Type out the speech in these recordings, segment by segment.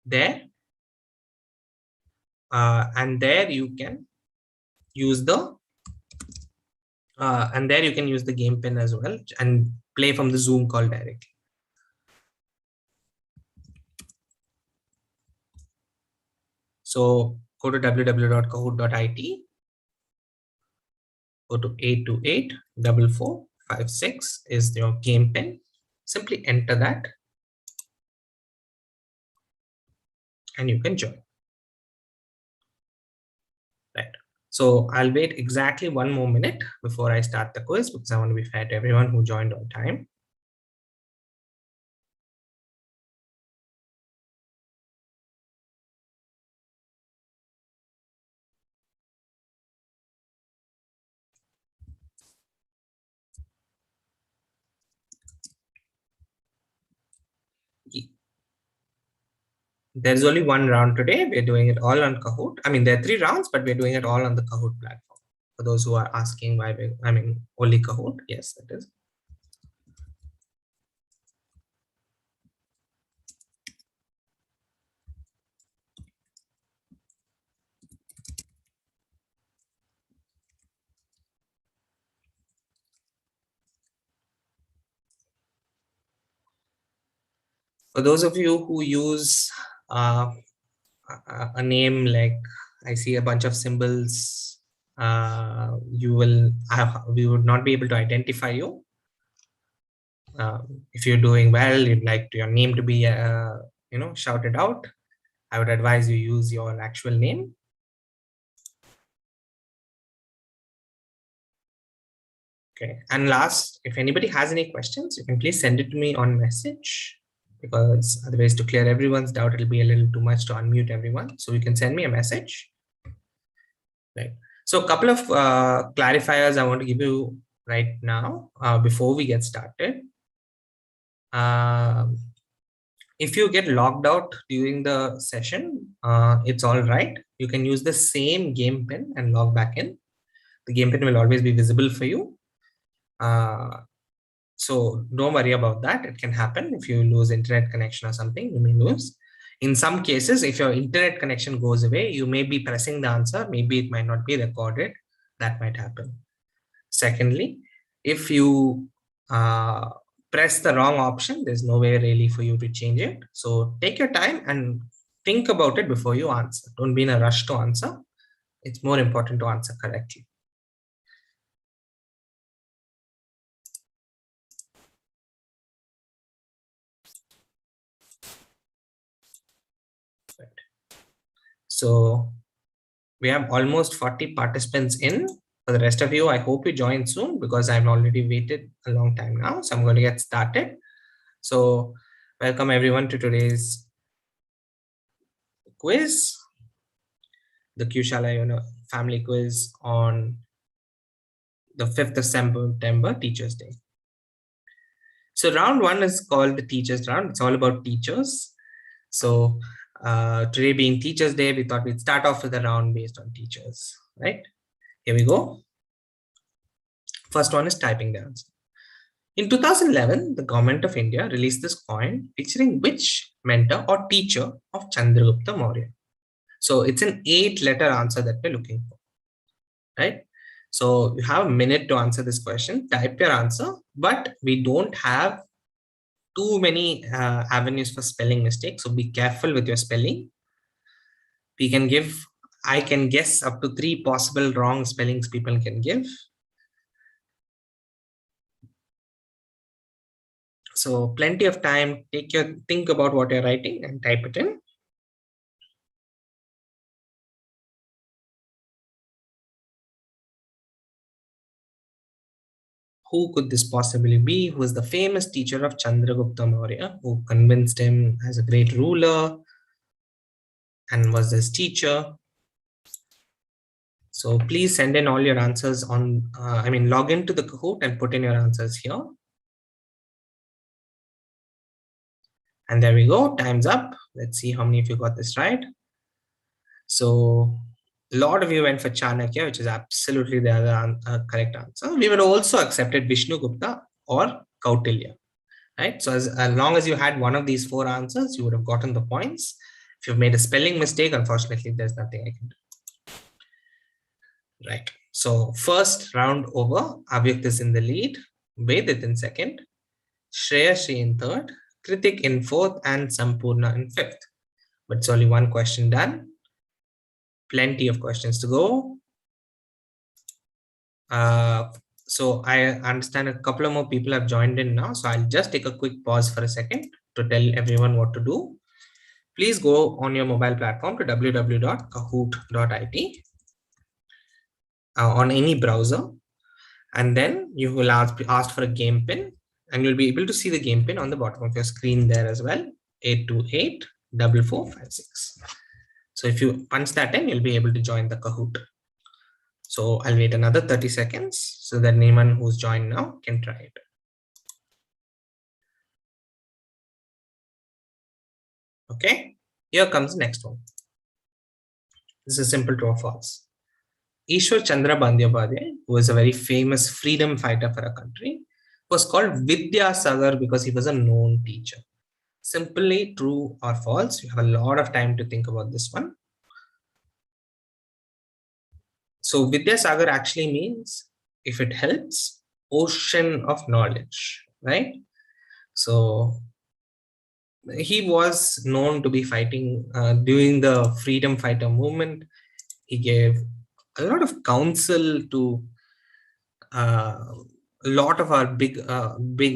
there, and there you can use the game pin as well and play from the Zoom call directly. So go to www.kahoot.it, go to 8284456 is your game pin. Simply enter that and you can join. Right. So I'll wait exactly 1 more minute before I start the quiz because I want to be fair to everyone who joined on time. There's only 1 round today. We're doing it all on Kahoot. I mean, there are 3 rounds, but we're doing it all on the Kahoot platform. For those who are asking why only Kahoot. Yes, that is. For those of you who use a name like, I see a bunch of symbols, we would not be able to identify you. If you're doing well, you'd like your name to be shouted out, I would advise you use your actual name. Okay, and last, if anybody has any questions, you can please send it to me on message, because otherwise, to clear everyone's doubt, it'll be a little too much to unmute everyone. So you can send me a message. Right. So a couple of clarifiers I want to give you right now before we get started. If you get logged out during the session, it's all right. You can use the same game pin and log back in. The game pin will always be visible for you. So don't worry about that. It can happen if you lose internet connection or something, you may lose. In some cases, if your internet connection goes away, you may be pressing the answer. Maybe it might not be recorded. That might happen. Secondly, if you press the wrong option, there's no way really for you to change it. So take your time and think about it before you answer. Don't be in a rush to answer. It's more important to answer correctly. Right. So we have almost 40 participants in. For the rest of you, I hope you join soon because I've already waited a long time now. So I'm going to get started. So welcome everyone to today's quiz, the Kushala family quiz on the 5th of September, Teachers Day. So round 1 is called the Teachers round. It's all about teachers. So today being Teachers Day, we thought we'd start off with a round based on teachers, right? Here we go. First one is typing the answer. In 2011, the government of India released this coin featuring which mentor or teacher of Chandragupta Maurya? So it's an 8-letter answer that we're looking for, right? So you have a minute to answer this question. Type your answer, but we don't have too many avenues for spelling mistakes. So be careful with your spelling. I can guess up to 3 possible wrong spellings people can give. So plenty of time. Think about what you're writing and type it in. Who could this possibly be? Who is the famous teacher of Chandragupta Maurya who convinced him as a great ruler and was his teacher? So please send in all your answers on, log into the Kahoot and put in your answers here. And there we go, time's up. Let's see how many of you got this right. So a lot of you went for Chanakya, which is absolutely the other correct answer. We would also accepted Vishnu Gupta or Kautilya, right? So as long as you had one of these 4 answers, you would have gotten the points. If you've made a spelling mistake, unfortunately, there's nothing I can do. Right. So first round over, Avyak is in the lead, Vedit in second, Shreyashi in third, Kritik in fourth, and Sampurna in fifth. But it's only one question done. Plenty of questions to go. So I understand a couple of more people have joined in now. So I'll just take a quick pause for a second to tell everyone what to do. Please go on your mobile platform to www.kahoot.it on any browser. And then you will ask for a game pin, and you'll be able to see the game pin on the bottom of your screen there as well, 828-4456. So if you punch that in, you'll be able to join the Kahoot. So I'll wait another 30 seconds so that anyone who's joined now can try it. Okay, here comes the next one. This is simple true or false. Ishwar Chandra Bandyopadhyay, who is a very famous freedom fighter for our country, was called Vidya Sagar because he was a known teacher. Simply true or false. You have a lot of time to think about this one. So Vidya Sagar actually means, if it helps, ocean of knowledge, right? So he was known to be fighting during the freedom fighter movement. He gave a lot of counsel to a lot of our big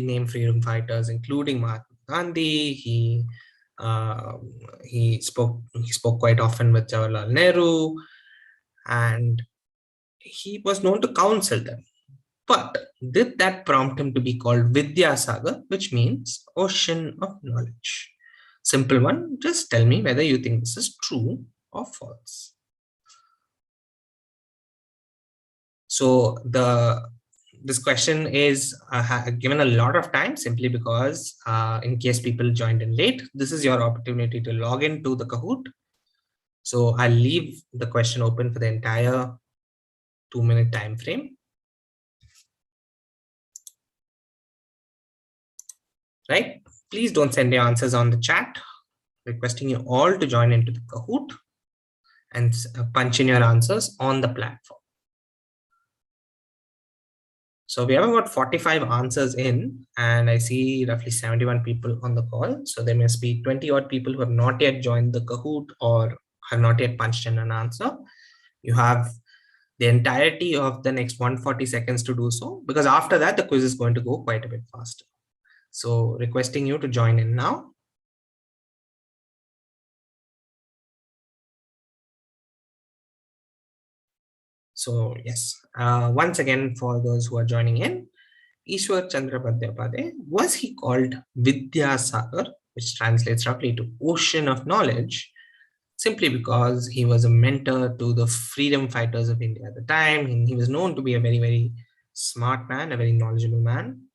name freedom fighters, including Mahatma Gandhi. He spoke quite often with Jawaharlal Nehru, and he was known to counsel them. But did that prompt him to be called Vidya Sagar, which means ocean of knowledge? Simple one. Just tell me whether you think this is true or false. So this question is given a lot of time simply because in case people joined in late, this is your opportunity to log into the Kahoot. So I'll leave the question open for the entire 2-minute time frame. Right? Please don't send your answers on the chat. Requesting you all to join into the Kahoot and punch in your answers on the platform. So we have about 45 answers in, and I see roughly 71 people on the call. So there must be 20 odd people who have not yet joined the Kahoot or have not yet punched in an answer. You have the entirety of the next 140 seconds to do so, because after that, the quiz is going to go quite a bit faster. So requesting you to join in now. So yes, once again, for those who are joining in, Ishwar Chandra Bandyopadhyay, was he called Vidya Sagar, which translates roughly to ocean of knowledge, simply because he was a mentor to the freedom fighters of India at the time. And he was known to be a very, very smart man, a very knowledgeable man.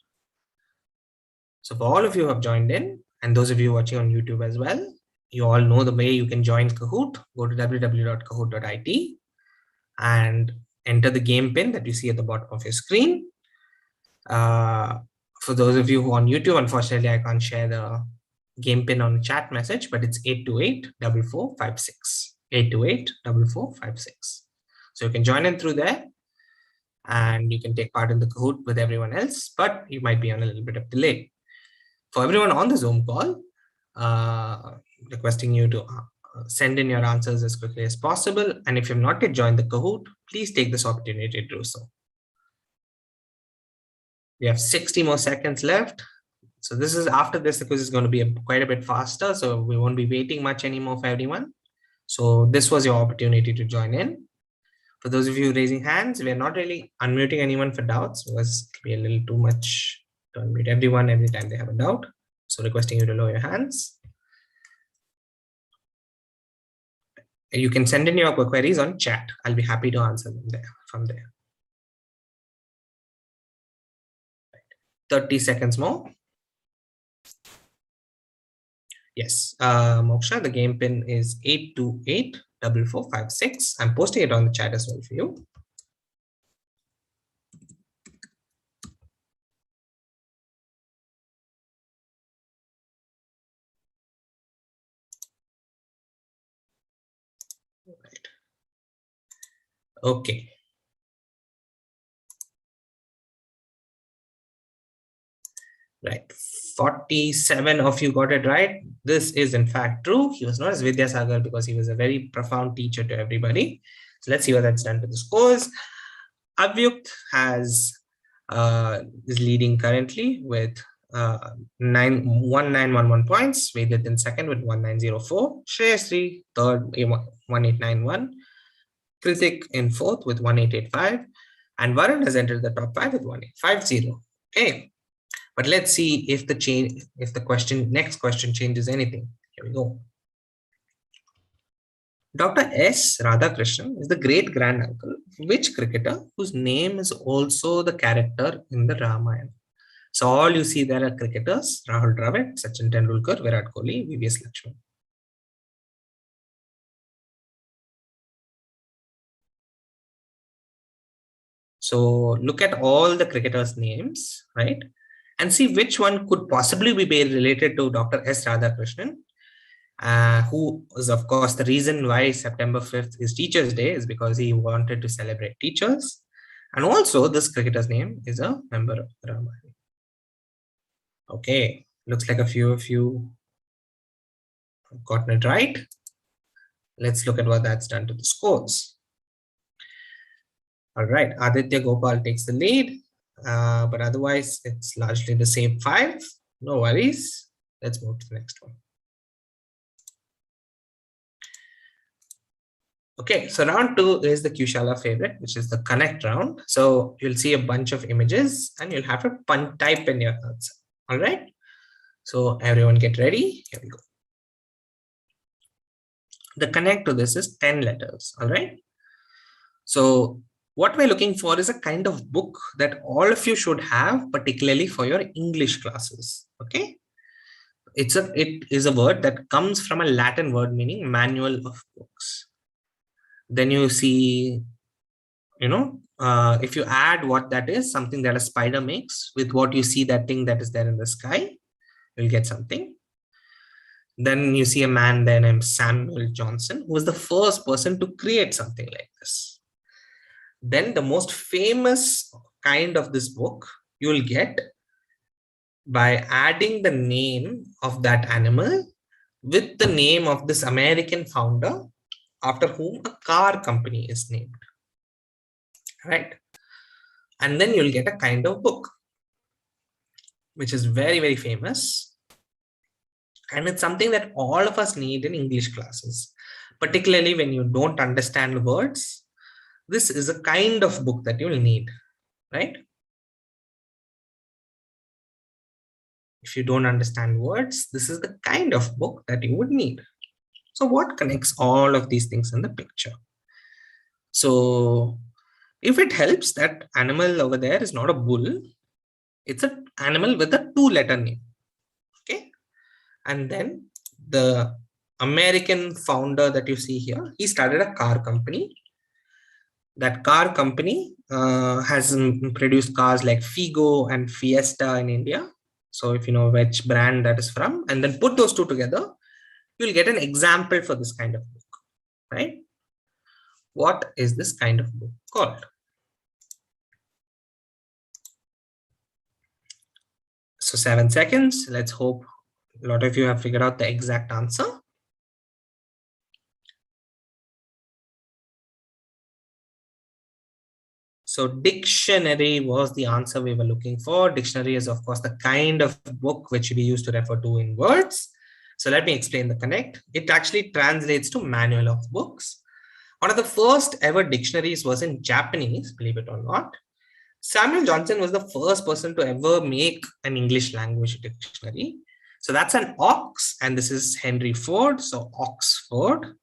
So for all of you who have joined in, and those of you watching on YouTube as well, you all know the way you can join Kahoot. Go to www.kahoot.it and enter the game pin that you see at the bottom of your screen. For those of you who are on YouTube, unfortunately, I can't share the game pin on chat message, but it's 828-4456. 828-4456. So you can join in through there and you can take part in the Kahoot with everyone else, but you might be on a little bit of delay. For everyone on the Zoom call, requesting you to send in your answers as quickly as possible. And if you've not yet joined the Kahoot, please take this opportunity to do so. We have 60 more seconds left. So this is after this, the quiz is going to be quite a bit faster. So we won't be waiting much anymore for everyone. So this was your opportunity to join in. For those of you raising hands, we are not really unmuting anyone for doubts because it will be a little too much to unmute everyone every time they have a doubt. So requesting you to lower your hands. You can send in your queries on chat. I'll be happy to answer them there from there. 30 seconds more. Yes, Moksha, the game pin is 828-4456. I'm posting it on the chat as well for you. Right. Okay. Right. 47 of you got it right. This is in fact true. He was known as Vidyasagar because he was a very profound teacher to everybody. So let's see what that's done to the scores. Avyukt is leading currently with 1911 points. Vedit in second with 1904. Shreyasri third 1891. Kritik in fourth with 1885. And Varun has entered the top 5 with 1850. Okay. But let's see if the next question changes anything. Here we go. Dr. S. Radhakrishnan is the great granduncle of which cricketer whose name is also the character in the Ramayana? So all you see there are cricketers: Rahul Dravid, Sachin Tendulkar, Virat Kohli, VVS Lakshman. So look at all the cricketers' names, right? And see which one could possibly be related to Dr. S. Radhakrishnan, who is, of course, the reason why September 5th is Teachers' Day is because he wanted to celebrate teachers. And also, this cricketer's name is a member of the Ramayana. Okay, looks like a few of you have gotten it right. Let's look at what that's done to the scores. All right, Aditya Gopal takes the lead, but otherwise it's largely the same 5. No worries. Let's move to the next one. Okay, so round 2 is the Kushala favorite, which is the connect round. So you'll see a bunch of images and you'll have to type in your answer. All right. So everyone get ready. Here we go. The connect to this is 10 letters. All right. So what we're looking for is a kind of book that all of you should have, particularly for your English classes. Okay. It is a word that comes from a Latin word meaning manual of books. Then you see, if you add what that is, something that a spider makes with what you see, that thing that is there in the sky, you'll get something. Then you see a man there named Samuel Johnson, who was the first person to create something like this. Then the most famous kind of this book you'll get by adding the name of that animal with the name of this American founder after whom a car company is named. Right? And then you'll get a kind of book, which is very, very famous. And it's something that all of us need in English classes, particularly when you don't understand words. This is a kind of book that you'll need, right? If you don't understand words, this is the kind of book that you would need. So what connects all of these things in the picture? So if it helps, that animal over there is not a bull. It's an animal with a 2-letter name. Okay. And then the American founder that you see here, he started a car company. That car company has produced cars like Figo and Fiesta in India. So if you know which brand that is from, and then put those two together, you'll get an example for this kind of book, right? What is this kind of book called? So 7 seconds. Let's hope a lot of you have figured out the exact answer. So dictionary was the answer we were looking for. Dictionary is, of course, the kind of book which we use to refer to in words. So let me explain the connect. It actually translates to manual of books. One of the first ever dictionaries was in Japanese, believe it or not. Samuel Johnson was the first person to ever make an English language dictionary. So that's an ox, and this is Henry Ford, so Oxford.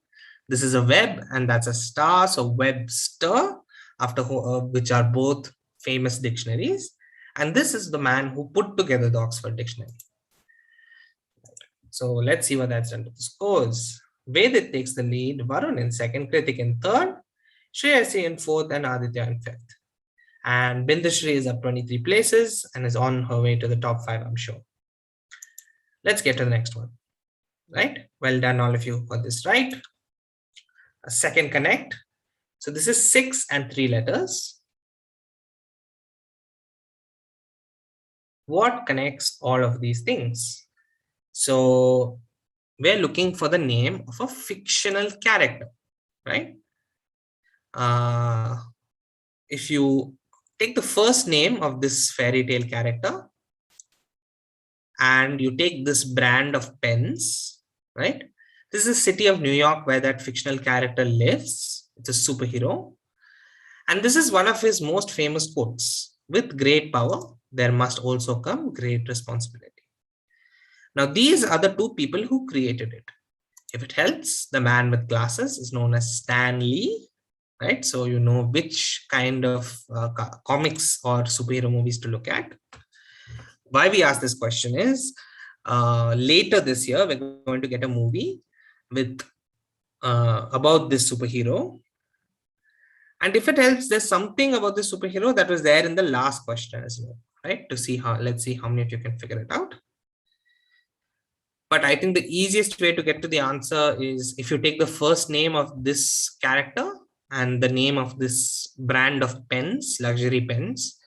This is a web, and that's a star, so Webster, which are both famous dictionaries. And this is the man who put together the Oxford Dictionary. So let's see what that's done to the scores. Vedit takes the lead, Varun in second, Kritik in third, Shreyasi in fourth, and Aditya in fifth. And Bindushree is up 23 places and is on her way to the top 5, I'm sure. Let's get to the next one. Right? Well done, all of you got this right. A second connect. So this is 6 and 3 letters. What connects all of these things? So we're looking for the name of a fictional character, right? If you take the first name of this fairy tale character and you take this brand of pens, right? This is the city of New York where that fictional character lives. It's a superhero. And this is one of his most famous quotes: with great power, there must also come great responsibility. Now, these are the two people who created it. If it helps, the man with glasses is known as Stan Lee, right? So you know which kind of comics or superhero movies to look at. Why we ask this question is later this year, we're going to get a movie with about this superhero. And if it helps, there's something about the superhero that was there in the last question as well, right? To see how, let's see how many of you can figure it out. But I think the easiest way to get to the answer is if you take the first name of this character and the name of this brand of pens, luxury pens,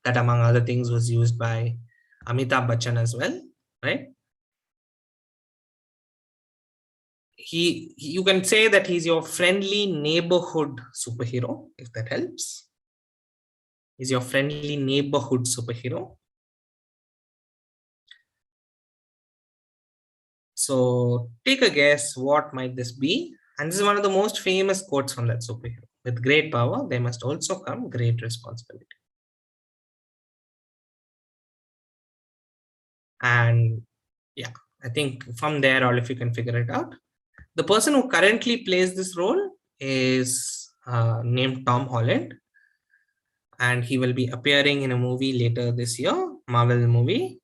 that among other things was used by Amitabh Bachchan as well, right? You can say that he's your friendly neighborhood superhero, if that helps. He's your friendly neighborhood superhero. So take a guess, what might this be? And this is one of the most famous quotes from that superhero. With great power, there must also come great responsibility. And yeah, I think from there, all of you can figure it out. The person who currently plays this role is named Tom Holland. And he will be appearing in a movie later this year, Marvel movie.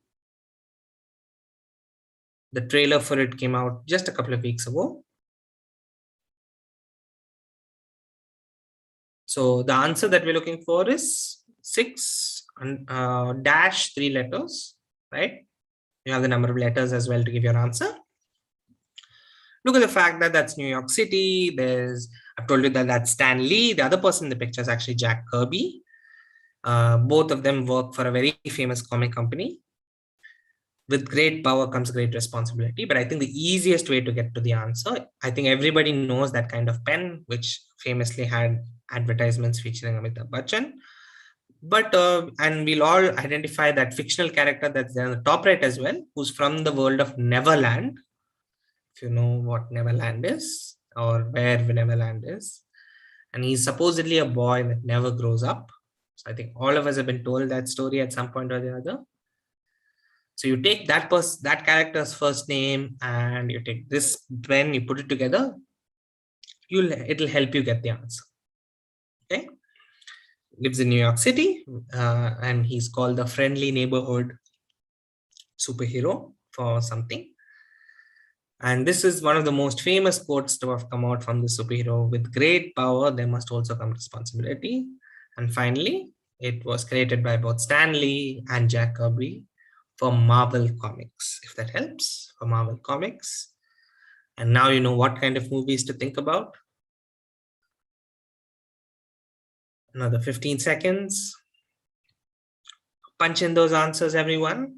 The trailer for it came out just a couple of weeks ago. So the answer that we're looking for is 6 dash 3 letters, right? You have the number of letters as well to give your answer. Look at the fact that that's New York City. I've told you that that's Stan Lee. The other person in the picture is actually Jack Kirby. Both of them work for a very famous comic company. With great power comes great responsibility. But I think the easiest way to get to the answer, I think everybody knows that kind of pen, which famously had advertisements featuring Amitabh Bachchan. But and we'll all identify that fictional character that's there on the top right as well, who's from the world of Neverland. If you know what Neverland is or where Neverland is. And he's supposedly a boy that never grows up. So I think all of us have been told that story at some point or the other. So you take that character's first name and you take this pen, you put it together, it'll help you get the answer. Okay. Lives in New York City, and he's called the friendly neighborhood superhero for something. And this is one of the most famous quotes to have come out from the superhero: with great power, there must also come responsibility. And finally, it was created by both Stan Lee and Jack Kirby for Marvel Comics, if that helps, for Marvel Comics. And now you know what kind of movies to think about. Another 15 seconds. Punch in those answers, everyone.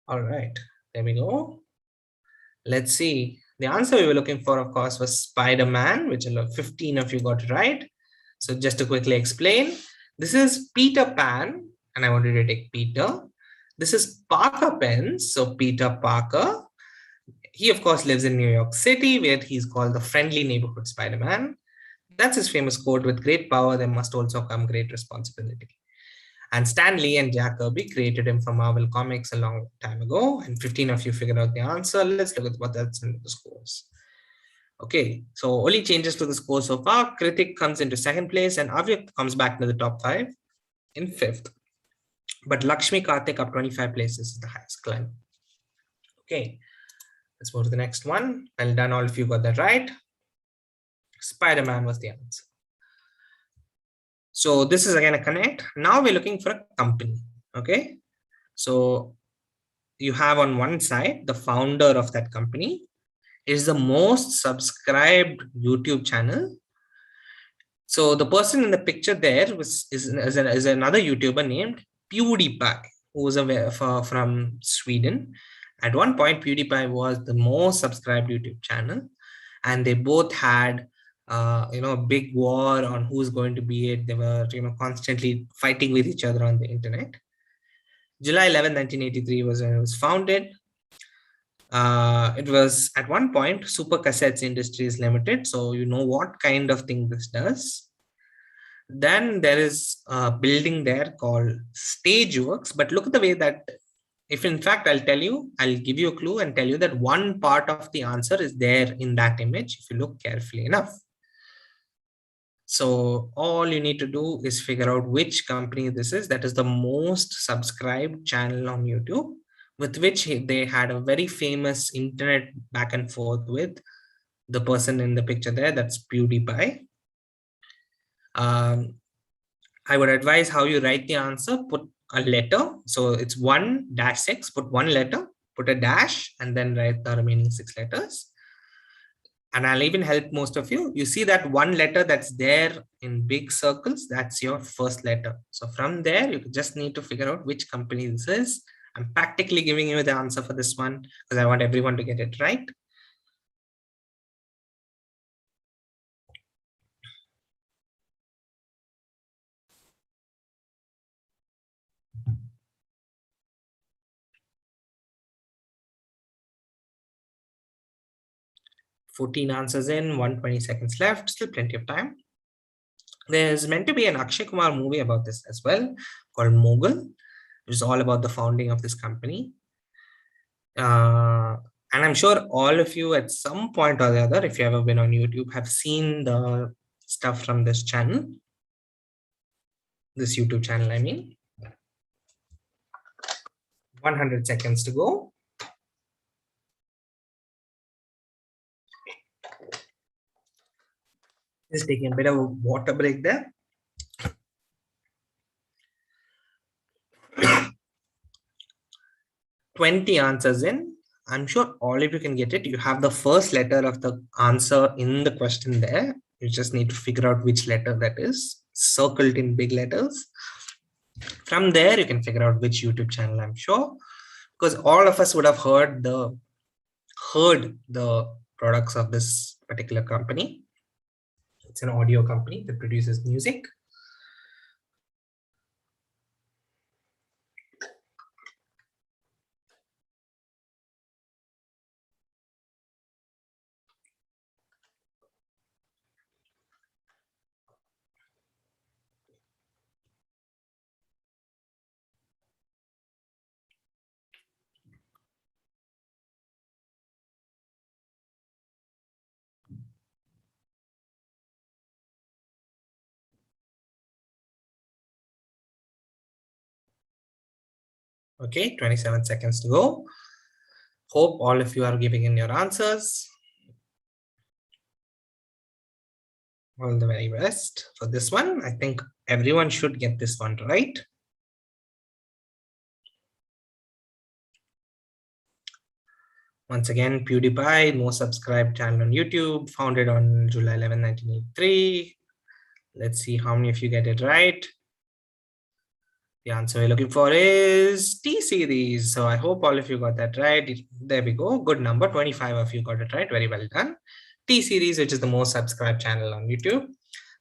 All right, there we go. Let's see. The answer we were looking for, of course, was Spider-Man, which 15 of you got right. So just to quickly explain, this is Peter Pan, and I wanted to take Peter. This is Parker Pen, so Peter Parker. He, of course, lives in New York City, where he's called the friendly neighborhood Spider-Man. That's his famous quote: with great power, there must also come great responsibility. And Stan Lee and Jack Kirby created him for Marvel Comics a long time ago. And 15 of you figured out the answer. Let's look at what that's in the scores. Okay, so only changes to the score so far. Kritik comes into second place and Avyak comes back to the top 5 in 5th. But Lakshmi Karthik up 25 places is the highest climb. Okay, let's move to the next one. Well done, all of you got that right. Spider-Man was the answer. So this is again a connect. Now we're looking for a company. Okay, So you have on one side the founder of that company. It is the most subscribed YouTube channel. So the person in the picture there is another YouTuber named PewDiePie, who was from Sweden. At one point, PewDiePie was the most subscribed YouTube channel, and they both had a big war on who's going to be it. They were constantly fighting with each other on the internet. July 11, 1983 was when it was founded. It was at one point Super Cassettes Industries Limited. So you know what kind of thing this does. Then there is a building there called Stageworks. But look at the way that, if in fact I'll give you a clue and tell you that one part of the answer is there in that image if you look carefully enough. So all you need to do is figure out which company this is that is the most subscribed channel on YouTube, with which they had a very famous internet back and forth with the person in the picture there. That's PewDiePie. I would advise how you write the answer. Put a letter. So it's 1-6, put one letter, put a dash, and then write the remaining 6 letters. And I'll even help most of you. You see that one letter that's there in big circles, that's your first letter. So from there, you just need to figure out which company this is. I'm practically giving you the answer for this one because I want everyone to get it right. "14 answers in, 120 seconds left, still plenty of time." There's meant to be an Akshay Kumar movie about this as well, called Mughal, which is all about the founding of this company. And I'm sure all of you at some point or the other, if you ever been on YouTube, have seen the stuff from this channel. This YouTube channel, I mean. 100 seconds to go. Just taking a bit of a water break there. "20 answers in." I'm sure all of you can get it. You have the first letter of the answer in the question there. You just need to figure out which letter that is, circled in big letters. From there, you can figure out which YouTube channel, I'm sure, because all of us would have heard the products of this particular company. It's an audio company that produces music. Okay, 27 seconds to go. Hope all of you are giving in your answers. All the very best for this one. I think everyone should get this one right. Once again, PewDiePie, most subscribed channel on YouTube, founded on July 11, 1983. Let's see how many of you get it right. The answer we're looking for is T-Series. So I hope all of you got that right. There we go. Good number. 25 of you got it right. Very well done. T-Series, which is the most subscribed channel on YouTube.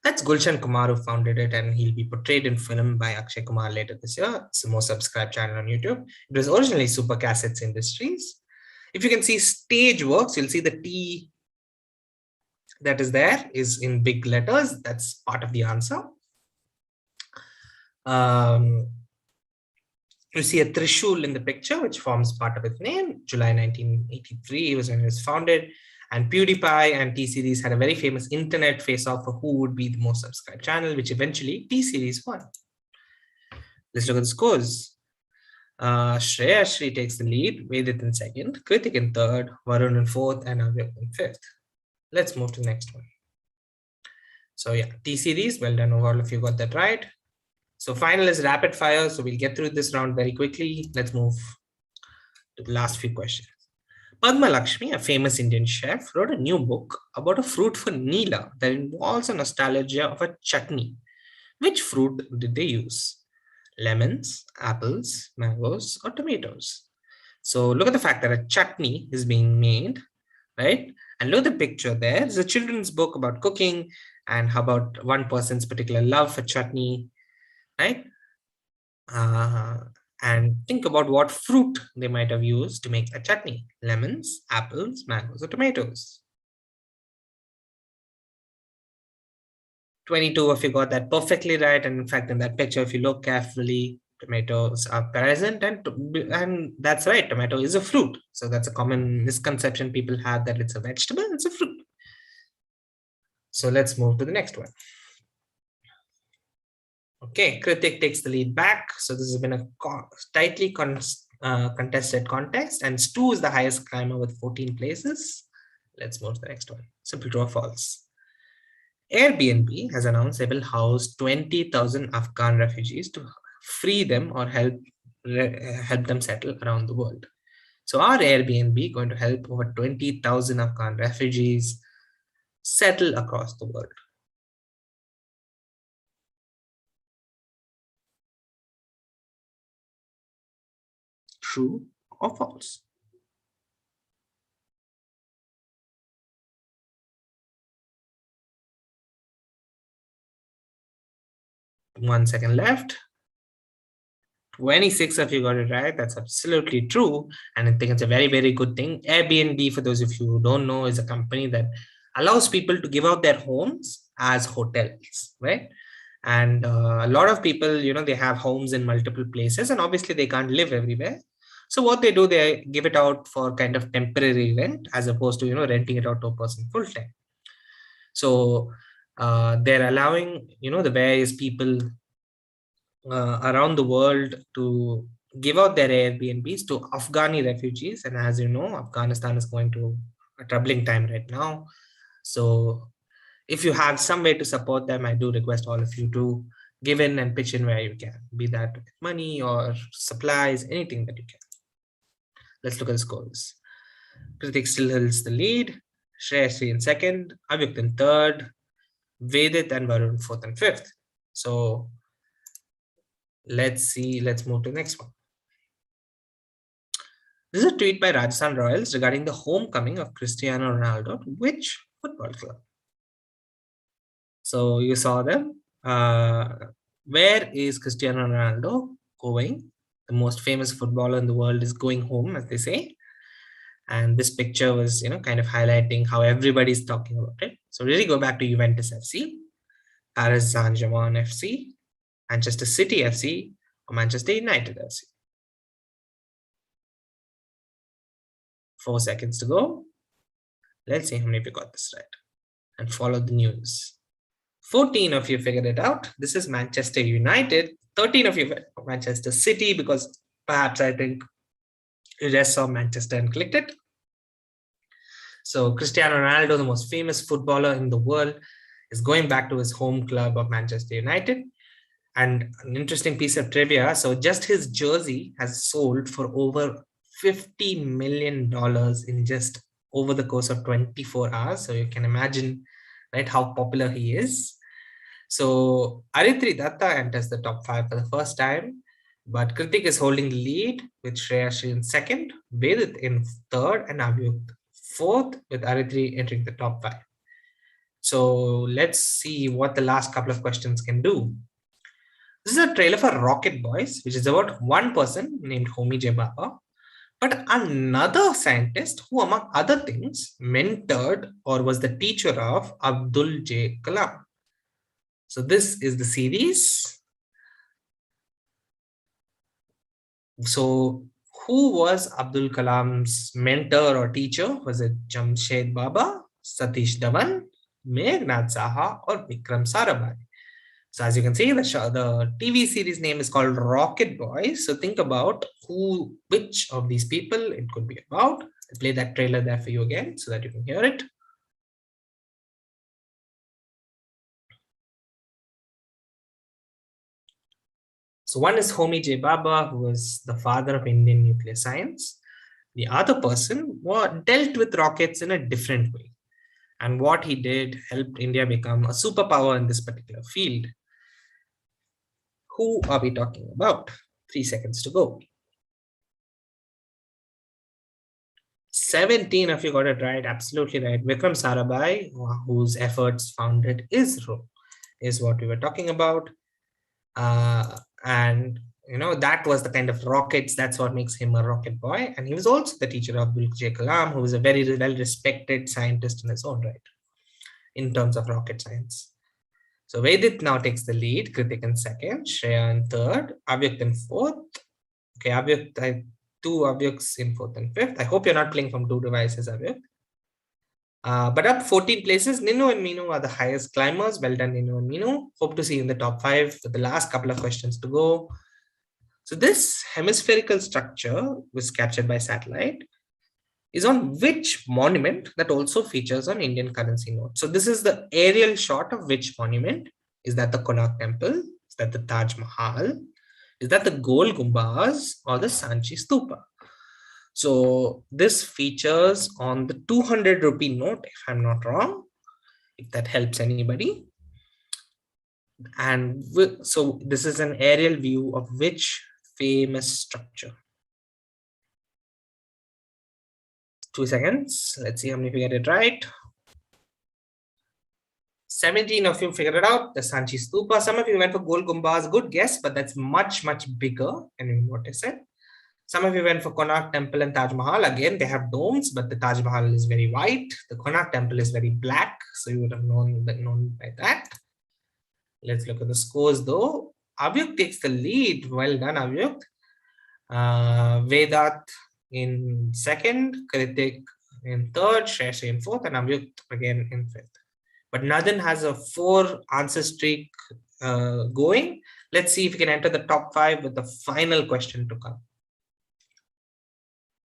That's Gulshan Kumar who founded it, and he'll be portrayed in film by Akshay Kumar later this year. It's the most subscribed channel on YouTube. It was originally Super Cassettes Industries. If you can see Stageworks, you'll see the T that is there is in big letters. That's part of the answer. You see a Trishul in the picture, which forms part of its name. July 1983 was when it was founded. And PewDiePie and T-Series had a very famous internet face-off for who would be the most subscribed channel, which eventually T-Series won. Let's look at the scores. Shreya Shri takes the lead, Vedit in second, Kritik in third, Varun in fourth, and Avyak in fifth. Let's move to the next one. So yeah, T-Series, well done, all of you got that right. So final is rapid fire. So we'll get through this round very quickly. Let's move to the last few questions. Padma Lakshmi, a famous Indian chef, wrote a new book about a fruit for Neela that involves a nostalgia of a chutney. Which fruit did they use? Lemons, apples, mangoes, or tomatoes? So look at the fact that a chutney is being made, right? And look at the picture there. It's a children's book about cooking and how about one person's particular love for chutney, right? Uh, and think about what fruit they might have used to make a chutney. Lemons, apples, mangoes, or tomatoes. 22 of you got that perfectly right. And in fact, in that picture, if you look carefully, tomatoes are present, and that's right, tomato is a fruit. So that's a common misconception people have, that it's a vegetable, it's a fruit. So let's move to the next one. Okay, Kritik takes the lead back. So this has been a tightly contested contest, and Stu is the highest climber with 14 places. Let's move to the next one. Simple true or false. Airbnb has announced they will house 20,000 Afghan refugees to free them or help them settle around the world. So are Airbnb going to help over 20,000 Afghan refugees settle across the world? True or false? One second left. 26 of you got it right. That's absolutely true. And I think it's a very, very good thing. Airbnb, for those of you who don't know, is a company that allows people to give out their homes as hotels, right? And a lot of people, they have homes in multiple places, and obviously they can't live everywhere. So what they do, they give it out for kind of temporary rent, as opposed to, renting it out to a person full time. So they're allowing, the various people around the world to give out their Airbnbs to Afghani refugees. And as you know, Afghanistan is going to a troubling time right now. So if you have some way to support them, I do request all of you to give in and pitch in where you can, be that money or supplies, anything that you can. Let's look at the scores. Kritik still holds the lead. Shreyasri in second, Avyukt in third, Vedit and Varun fourth and fifth. So let's move to the next one. This is a tweet by Rajasthan Royals regarding the homecoming of Cristiano Ronaldo to which football club? So you saw them. Where is Cristiano Ronaldo going? The most famous footballer in the world is going home, as they say. And this picture was, kind of highlighting how everybody's talking about it. So really go back to Juventus FC, Paris Saint-Germain FC, Manchester City FC, or Manchester United FC. 4 seconds to go. Let's see how many of you got this right. And follow the news. 14 of you figured it out. This is Manchester United. 13 of you Manchester City, because perhaps I think you just saw Manchester and clicked it. So Cristiano Ronaldo, the most famous footballer in the world, is going back to his home club of Manchester United. And an interesting piece of trivia, so just his jersey has sold for over $50 million in just over the course of 24 hours. So you can imagine, right, how popular he is. So Aritri Datta enters the top 5 for the first time, but Kritik is holding the lead with Shreyasri in second, Vedit in third, and Avyukt fourth, with Aritri entering the top 5. So let's see what the last couple of questions can do. This is a trailer for Rocket Boys, which is about one person named Homi J. Bhabha, but another scientist who, among other things, mentored or was the teacher of Abdul J. Kalam. So this is the series. So who was Abdul Kalam's mentor or teacher? Was it Jamshed Baba, Satish Dhawan, Meghnad Saha, or Vikram Sarabhai? So as you can see, the TV series name is called Rocket Boys. So think about which of these people it could be about. I'll play that trailer there for you again so that you can hear it. So one is Homi J. Bhabha, who was the father of Indian nuclear science. The other person dealt with rockets in a different way. And what he did helped India become a superpower in this particular field. Who are we talking about? 3 seconds to go. 17 of you got it right. Absolutely right. Vikram Sarabhai, whose efforts founded ISRO, is what we were talking about. And that was the kind of rockets. That's what makes him a rocket boy. And he was also the teacher of Abdul Kalam, who was a very well-respected scientist in his own right in terms of rocket science. So Vedit now takes the lead, Kritik in second, Shreya in third, Avyakt in fourth. Okay, Avyakt, two Avyaks in fourth and fifth. I hope you're not playing from two devices, Avyakt. But up 14 places, Ninu and Minu are the highest climbers. Well done, Ninu and Minu. Hope to see you in the top 5 with the last couple of questions to go. So this hemispherical structure was captured by satellite is on which monument that also features on Indian currency note. So this is the aerial shot of which monument? Is that the Konark Temple? Is that the Taj Mahal? Is that the Gol Gumbaz or the Sanchi Stupa? So this features on the 200 rupee note, if I'm not wrong, if that helps anybody. And so this is an aerial view of which famous structure? 2 seconds. Let's see how many figured it right. 17 of you figured it out. The Sanchi Stupa. Some of you went for Gol Gumbaz. Good guess, but that's much, much bigger. And you notice it. Some of you went for Konark Temple and Taj Mahal. Again, they have domes, but the Taj Mahal is very white. The Konark Temple is very black. So you would have known by that. Let's look at the scores though. Avyuk takes the lead. Well done, Avyuk. Vedat in second, Kritik in third, Shreya in fourth, and Avyuk again in fifth. But Nadan has a 4 answer streak going. Let's see if we can enter the top 5 with the final question to come.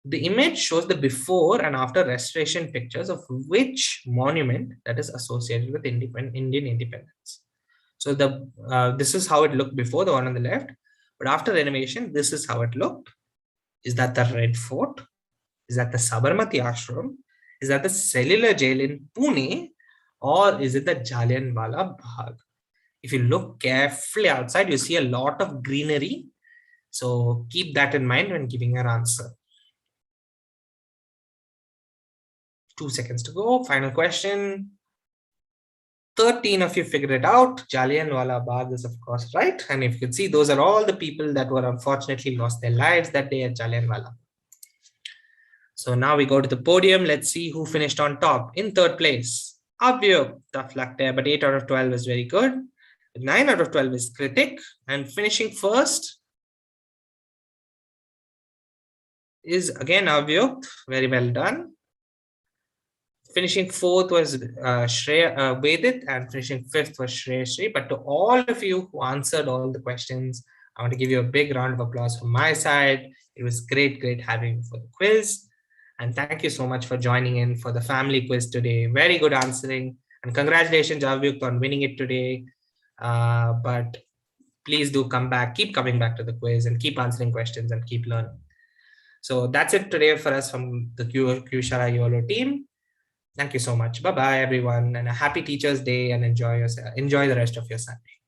The image shows the before and after restoration pictures of which monument that is associated with Indian independence. So this is how it looked before, the one on the left. But after renovation, this is how it looked. Is that the Red Fort? Is that the Sabarmati Ashram? Is that the cellular jail in Pune? Or is it the Jallianwala Bagh? If you look carefully outside, you see a lot of greenery. So keep that in mind when giving your answer. 2 seconds to go. Final question. 13 of you figured it out. Jallianwala Bagh is of course right. And if you can see, those are all the people that were unfortunately lost their lives that day at Jallianwala. So now we go to the podium. Let's see who finished on top. In third place, Avyuk, tough luck there, but 8 out of 12 is very good. 9 out of 12 is Kritik. And finishing first is again Avyuk. Very well done. Finishing fourth was Shreya Vedit, and finishing fifth was Shreya Shri. But to all of you who answered all the questions, I want to give you a big round of applause from my side. It was great having you for the quiz. And thank you so much for joining in for the family quiz today. Very good answering. And congratulations, Avyuk, on winning it today. But please do come back, keep coming back to the quiz and keep answering questions and keep learning. So that's it today for us from the Q-Shala Uolo team. Thank you so much. Bye-bye, everyone, and a happy Teachers' Day, and enjoy the rest of your Sunday.